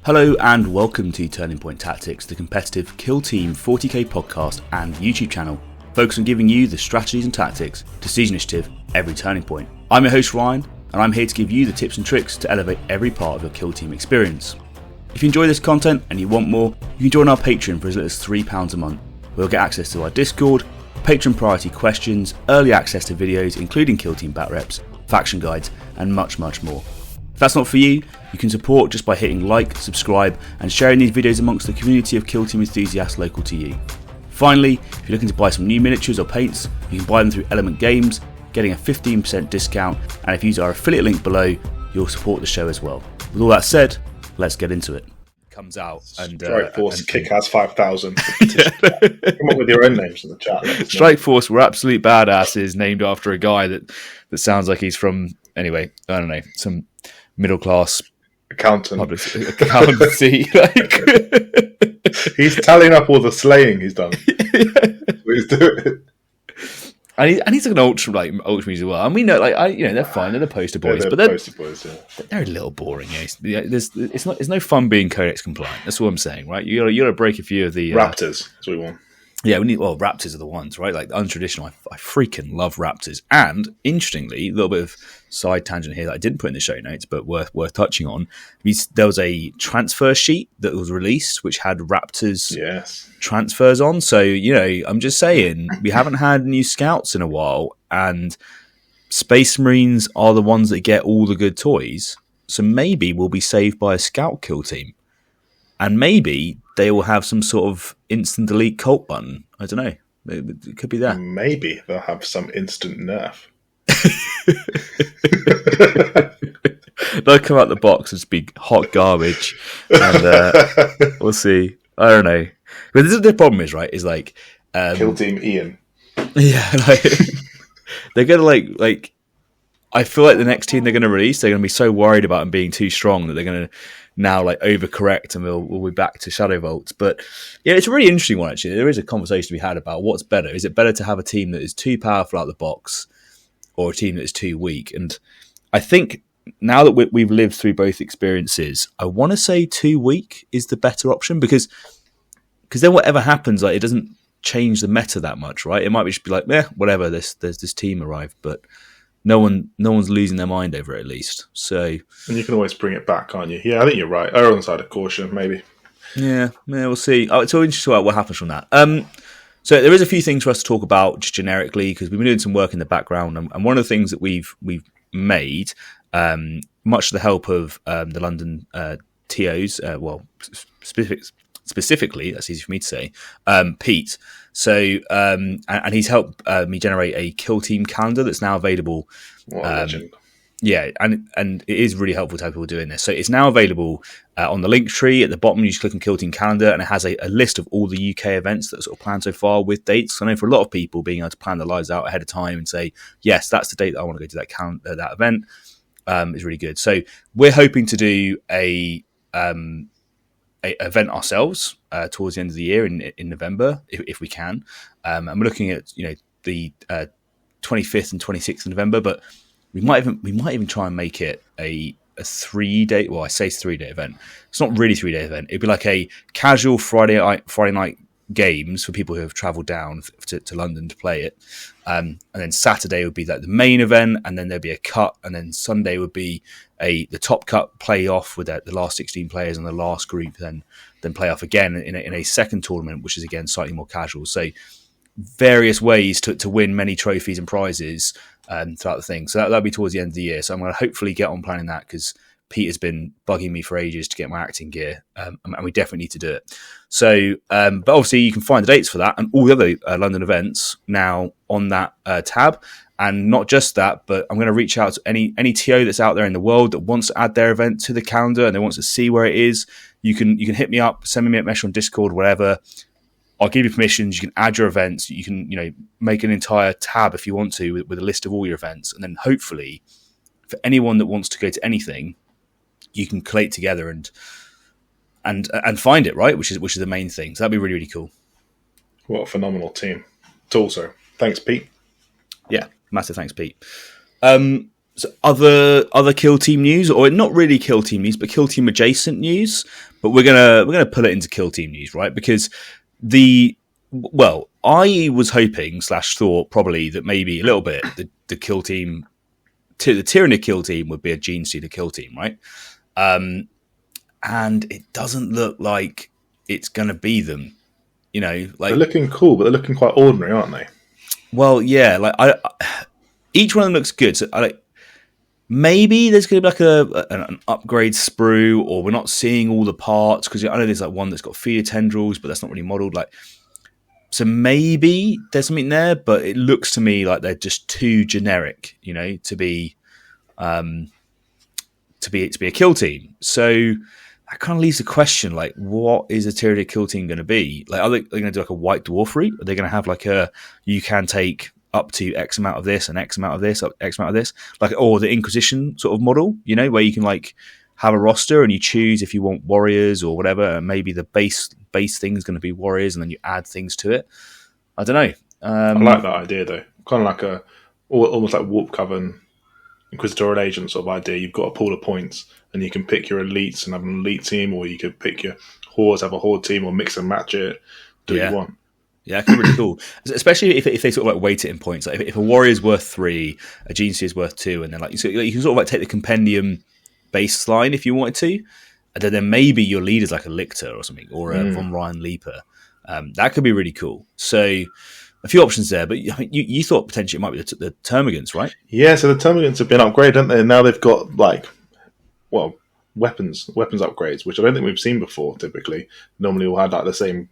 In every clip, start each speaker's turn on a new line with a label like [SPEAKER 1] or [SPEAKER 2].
[SPEAKER 1] Hello and welcome to Turning Point Tactics, the competitive Kill Team 40k podcast and YouTube channel, focused on giving you the strategies and tactics to seize initiative every turning point. I'm your host Ryan, and I'm here to give you the tips and tricks to elevate every part of your Kill Team experience. If you enjoy this content and you want more, you can join our Patreon for as little as £3 a month. We'll get access to our Discord, patron priority questions, early access to videos including Kill Team bat reps, faction guides, and much more. If that's not for you, you can support just by hitting like, subscribe, and sharing these videos amongst the community of Kill Team enthusiasts local to you. Finally, if you're looking to buy some new miniatures or paints, you can buy them through Element Games, getting a 15% discount, and if you use our affiliate link below, you'll support the show as well. With all that said, let's get into it. Comes out and
[SPEAKER 2] Strike Force Kick-Ass 5000. Come up with your own names in the chat.
[SPEAKER 1] Strike Force were absolute badasses named after a guy that sounds like he's from, anyway, I don't know, some middle class accountancy.
[SPEAKER 2] He's tallying up all the slaying he's done. He's doing.
[SPEAKER 1] And he's like an ultra as well. And we know, they're fine. They're the poster boys, but they're a little boring. It's no fun being Codex compliant. That's what I'm saying, right? You got to break a few of the
[SPEAKER 2] Raptors. That's what we want.
[SPEAKER 1] Yeah, Raptors are the ones, right? Like untraditional. I freaking love Raptors. And interestingly, a little bit of side tangent here that I didn't put in the show notes, but worth touching on. There was a transfer sheet that was released which had Raptors transfers on. So, I'm just saying, we haven't had new scouts in a while, and Space Marines are the ones that get all the good toys. So maybe we'll be saved by a scout kill team. And maybe they will have some sort of instant delete cult button. I don't know. It could be that.
[SPEAKER 2] Maybe they'll have some instant nerf.
[SPEAKER 1] They'll come out the box and just be hot garbage. And we'll see. I don't know. But this is the problem is, right, is like...
[SPEAKER 2] Kill Team Ian.
[SPEAKER 1] Yeah, they're going to I feel like the next team they're going to release, they're going to be so worried about them being too strong that they're going to now overcorrect and we'll be back to Shadow Vaults. But yeah, it's a really interesting one actually. There is a conversation to be had about what's better. Is it better to have a team that is too powerful out of the box or a team that is too weak? And I think now that we've lived through both experiences, I want to say too weak is the better option because then whatever happens, it doesn't change the meta that much, right? It might just be whatever, there's this team arrived, but no one's losing their mind over it at least. So,
[SPEAKER 2] and you can always bring it back, can't you? Yeah, I think you're right. Err on the side of caution, maybe.
[SPEAKER 1] Yeah, we'll see. It's all interesting about what happens from that. So there is a few things for us to talk about just generically because we've been doing some work in the background, and one of the things that we've made, much to the help of the London TOs, specifically, that's easy for me to say, Pete. So, and he's helped me generate a Kill Team calendar that's now available.
[SPEAKER 2] What a legend.
[SPEAKER 1] Yeah, and it is really helpful to have people doing this. So it's now available on the link tree at the bottom. You just click on Kill Team calendar, and it has a list of all the UK events that are sort of planned so far with dates. I know for a lot of people, being able to plan their lives out ahead of time and say, yes, that's the date that I want to go to that event is really good. So we're hoping to do a event ourselves towards the end of the year in November if we can, and we're looking at the 25th and 26th of November, but we might even try and make it a 3-day. Well, I say 3-day event. It's not really a 3-day event. It'd be like a casual Friday night games for people who have travelled down to London to play it, and then Saturday would be like the main event, and then there'd be a cut, and then Sunday would be the top cut playoff with the last 16 players and the last group then play off again in a second tournament, which is again slightly more casual. So various ways to win many trophies and prizes throughout the thing. So that'll be towards the end of the year. So I'm going to hopefully get on planning that because Pete has been bugging me for ages to get my acting gear, and we definitely need to do it. So, but obviously you can find the dates for that and all the other London events now on that tab. And not just that, but I'm going to reach out to any TO that's out there in the world that wants to add their event to the calendar and they want to see where it is. You can hit me up, send me a message on Discord, whatever. I'll give you permissions. You can add your events. You can make an entire tab if you want to with a list of all your events, and then hopefully for anyone that wants to go to anything, you can collate together and find it, right, which is the main thing. So that'd be really, really cool.
[SPEAKER 2] What a phenomenal team. Also, thanks, Pete.
[SPEAKER 1] Yeah, massive thanks, Pete. So other Kill Team news, or not really Kill Team news, but Kill Team adjacent news. but we're gonna put it into Kill Team news, right? Because I was hoping / thought probably that maybe a little bit the Kill Team, the Tyranid Kill Team would be a Gene Stealer Kill Team, right? And it doesn't look like it's gonna be them. Like
[SPEAKER 2] they're looking cool, but they're looking quite ordinary, aren't they?
[SPEAKER 1] Well, yeah, like each one of them looks good. So maybe there's going to be like an upgrade sprue, or we're not seeing all the parts, because I know there's like one that's got feeder tendrils, but that's not really modelled. So maybe there's something there, but it looks to me like they're just too generic, to be a kill team. So that kind of leaves the question, like, what is a Tyranid kill team going to be? Like, are they going to do like a white dwarf route? Are they going to have like you can take up to X amount of this and X amount of this, X amount of this, like, or the Inquisition sort of model, where you can like have a roster and you choose if you want warriors or whatever, and maybe the base thing is going to be warriors, and then you add things to it. I don't know.
[SPEAKER 2] I like that idea though, kind of like almost like Warp Coven, Inquisitorial Agent sort of idea. You've got a pool of points, and you can pick your elites and have an elite team, or you could pick your hordes, have a horde team, or mix and match it. Do what you want.
[SPEAKER 1] Yeah, that could be really cool. Especially if they sort of like weight it in points. Like if a warrior's worth 3, a Gene Stealer's worth 2, and then like you can sort of like take the compendium baseline if you wanted to, and then maybe your leader's like a Lictor or something, or a Von Ryan Leaper. That could be really cool. So a few options there, but you thought potentially it might be the Termagants, right?
[SPEAKER 2] Yeah, so the Termagants have been upgraded, haven't they? And now they've got weapons upgrades, which I don't think we've seen before. Typically, normally we'll have like the same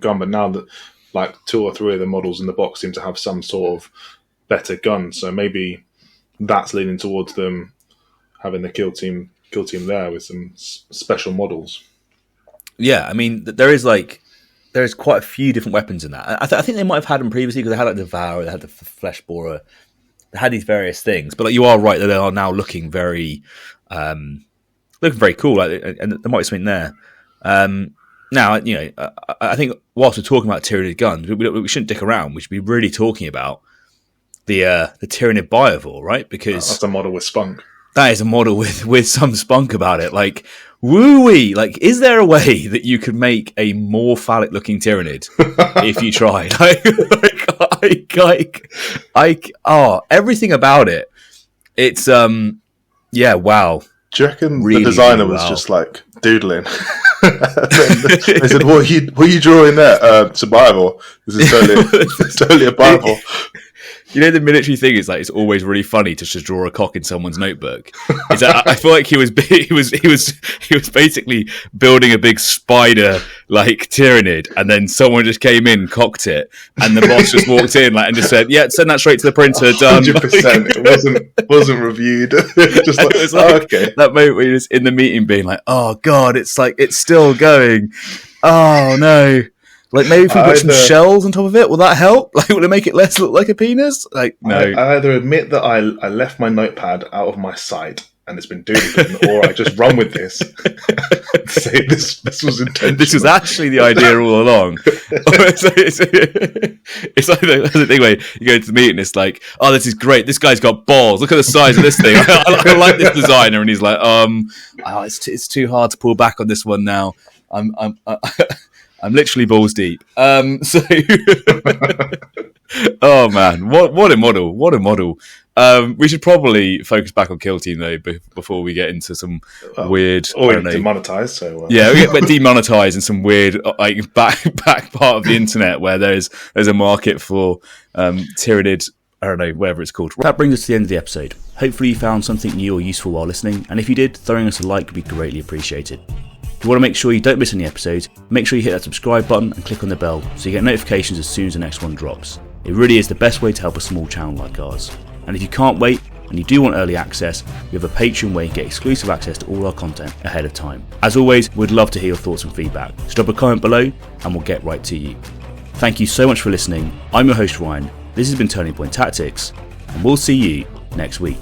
[SPEAKER 2] gun, but now that like 2 or 3 of the models in the box seem to have some sort of better gun, so maybe that's leaning towards them having the kill team there with some special models. Yeah,
[SPEAKER 1] I mean, there's quite a few different weapons in that. I think they might have had them previously, because they had like the Devourer, they had the Flesh Borer, they had these various things. But like, you are right that they are now looking very cool, and there might be something there. Now, I think whilst we're talking about Tyranid guns, we shouldn't dick around. We should be really talking about the Tyranid Biovore, right? Because
[SPEAKER 2] that's a model with spunk.
[SPEAKER 1] That is a model with some spunk about it. Like, woo-wee! Like, is there a way that you could make a more phallic-looking Tyranid if you tried? Everything about it. It's wow.
[SPEAKER 2] Do you reckon really, the designer was just like doodling? They said, "What are you drawing there?" Survival. This is totally a Bible.
[SPEAKER 1] The military thing is like, it's always really funny to just draw a cock in someone's notebook. I feel like he was basically building a big spider like Tyranid, and then someone just came in, cocked it, and the boss just walked in and just said, "Yeah, send that straight to the printer." Done.
[SPEAKER 2] 100%. It wasn't reviewed. Just like,
[SPEAKER 1] it was like okay. That moment where you're just in the meeting being like, "Oh God, it's still going. Oh no." Like, maybe if we put some shells on top of it, will that help? Like, will it make it less look like a penis? Like, no.
[SPEAKER 2] I either admit that I left my notepad out of my sight and it's been doodling, or I just run with this and say this was intentional.
[SPEAKER 1] This was actually the idea all along. It's like the thing where you go to the meeting and it's like, oh, this is great. This guy's got balls. Look at the size of this thing. I like this designer. And he's like, it's too hard to pull back on this one now. I'm literally balls deep. Oh man, what a model! What a modle. We should probably focus back on Kill Team though before we get into some weird.
[SPEAKER 2] Or demonetized. So
[SPEAKER 1] yeah, we get demonetized in some weird like back part of the internet where there's a market for Tyranid. I don't know, whatever it's called. That brings us to the end of the episode. Hopefully you found something new or useful while listening, and if you did, throwing us a like would be greatly appreciated. If you want to make sure you don't miss any episodes, make sure you hit that subscribe button and click on the bell so you get notifications as soon as the next one drops. It really is the best way to help a small channel like ours. And if you can't wait and you do want early access, we have a Patreon where you get exclusive access to all our content ahead of time. As always, we'd love to hear your thoughts and feedback. So drop a comment below and we'll get right to you. Thank you so much for listening. I'm your host Ryan, this has been Turning Point Tactics, and we'll see you next week.